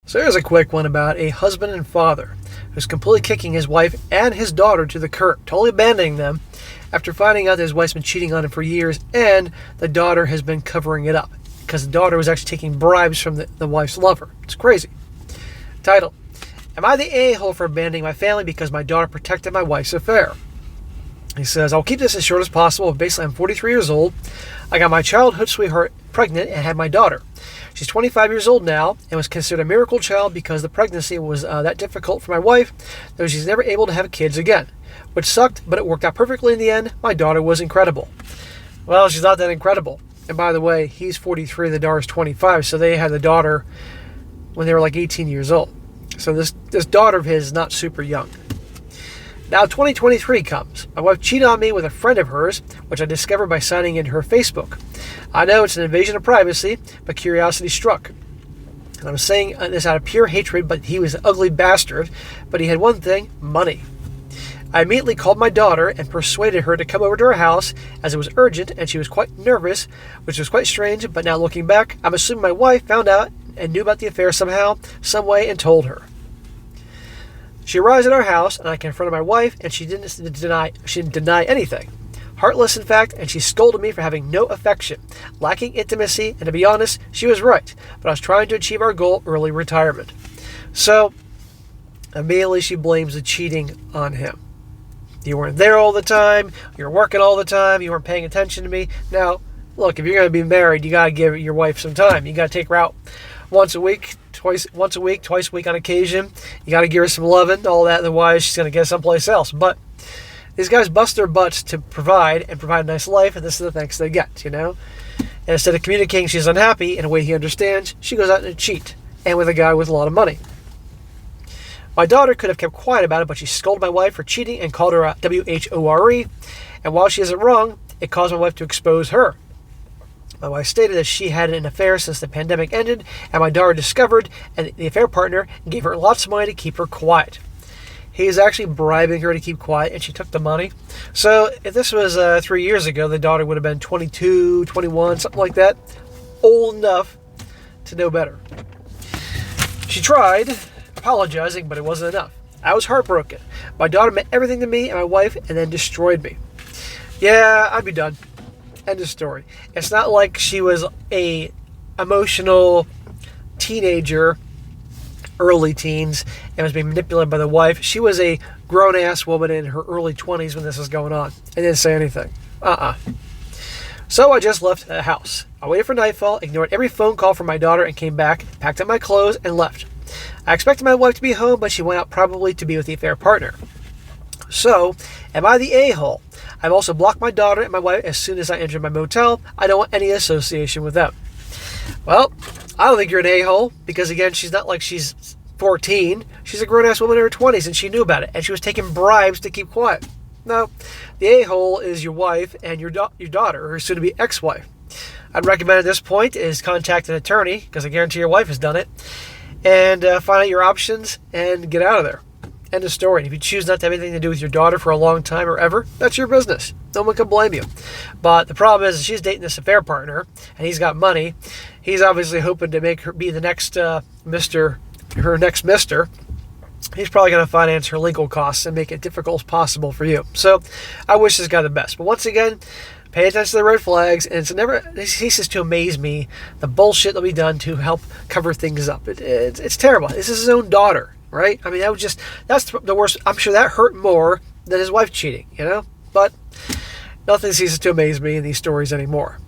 So here's a quick one about a husband and father who's completely kicking his wife and his daughter to the curb, totally abandoning them after finding out that his wife's been cheating on him for years and the daughter has been covering it up because the daughter was actually taking bribes from the wife's lover. It's crazy. Title: Am I the a-hole for abandoning my family because my daughter protected my wife's affair? He says, I'll keep this as short as possible. Basically, I'm 43 years old. I got my childhood sweetheart pregnant and had my daughter. She's 25 years old now and was considered a miracle child because the pregnancy was that difficult for my wife that she's never able to have kids again, which sucked, but it worked out perfectly in the end. My daughter was incredible. Well, she's not that incredible. And by the way, he's 43, the daughter's 25, so they had the daughter when they were like 18 years old. So this daughter of his is not super young. Now 2023 comes. My wife cheated on me with a friend of hers, which I discovered by signing into her Facebook. I know it's an invasion of privacy, but curiosity struck. And I'm saying this out of pure hatred, but he was an ugly bastard. But he had one thing: money. I immediately called my daughter and persuaded her to come over to our house as it was urgent and she was quite nervous, which was quite strange. But now looking back, I'm assuming my wife found out and knew about the affair somehow, some way, and told her. She arrives at our house, and I confronted my wife, and she didn't deny anything. Heartless, in fact, and she scolded me for having no affection, lacking intimacy, and to be honest, she was right, but I was trying to achieve our goal, early retirement. So, immediately she blames the cheating on him. You weren't there all the time, you were working all the time, you weren't paying attention to me. Now, look, if you're going to be married, you got to give your wife some time. You got to take her out once a week, twice a week on occasion. You got to give her some loving, all that. Otherwise, she's going to get someplace else. But these guys bust their butts to provide a nice life, and this is the thanks they get, And instead of communicating she's unhappy in a way he understands, she goes out and cheat, and with a guy with a lot of money. My daughter could have kept quiet about it, but she scolded my wife for cheating and called her a WHORE. And while she isn't wrong, it caused my wife to expose her. My wife stated that she had an affair since the pandemic ended, and my daughter discovered, and the affair partner gave her lots of money to keep her quiet. He is actually bribing her to keep quiet, and she took the money. So if this was 3 years ago, the daughter would have been 22, 21, something like that. Old enough to know better. She tried apologizing, but it wasn't enough. I was heartbroken. My daughter meant everything to me and my wife, and then destroyed me. Yeah, I'd be done. End of story. It's not like she was a emotional teenager, early teens, and was being manipulated by the wife. She was a grown-ass woman in her early 20s when this was going on. I didn't say anything. So I just left the house. I waited for nightfall, ignored every phone call from my daughter, and came back, packed up my clothes, and left. I expected my wife to be home, but she went out probably to be with the affair partner. So, am I the a-hole? I've also blocked my daughter and my wife as soon as I entered my motel. I don't want any association with them. Well, I don't think you're an a-hole, because again, she's not like she's 14. She's a grown-ass woman in her 20s, and she knew about it, and she was taking bribes to keep quiet. No, the a-hole is your wife and your daughter, her soon-to-be ex-wife. I'd recommend at this point is contact an attorney, because I guarantee your wife has done it, and find out your options and get out of there. End of story. And if you choose not to have anything to do with your daughter for a long time or ever, that's your business. No one can blame you. But the problem is she's dating this affair partner, and he's got money. He's obviously hoping to make her be the next her next mister. He's probably going to finance her legal costs and make it difficult as possible for you. So I wish this guy the best. But once again, pay attention to the red flags, and it ceases to amaze me the bullshit that'll be done to help cover things up. It's terrible. This is his own daughter, right? I mean, that's the worst. I'm sure that hurt more than his wife cheating, But nothing ceases to amaze me in these stories anymore.